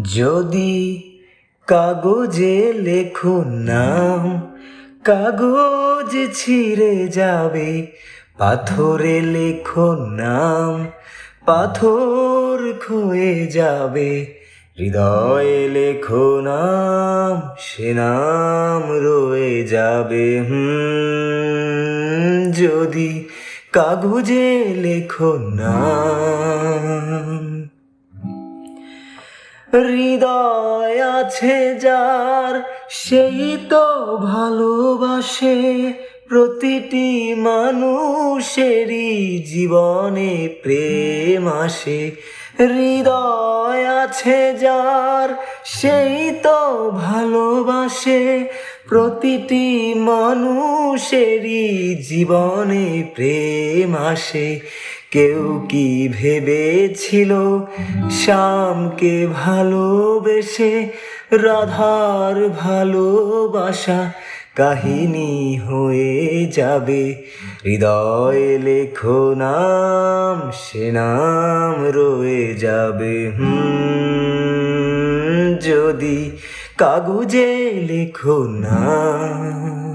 যদি কাগজে লেখো নাম, কাগজ ছিঁড়ে যাবে। পাথরে লেখো নাম, পাথর ক্ষয়ে যাবে। হৃদয়ে লেখো নাম, সে নাম রয়ে যাবে। যদি কাগজে লেখো নাম। হৃদয় আছে যার, সেই তো ভালোবাসে। প্রতিটি মানুষেরই জীবনে প্রেম আসে। হৃদয় আছে যার, সেই তো ভালোবাসে। প্রতিটি মানুষেরই জীবনে প্রেম আসে। কেউ কি ভেবেছিল শ্যামকে ভালোবেসে রাধার ভালোবাসা কাহিনী হয়ে যাবে। হৃদয়ে লেখো নাম, সে নাম রয়ে যাবে। যদি কাগজে লেখো নাম।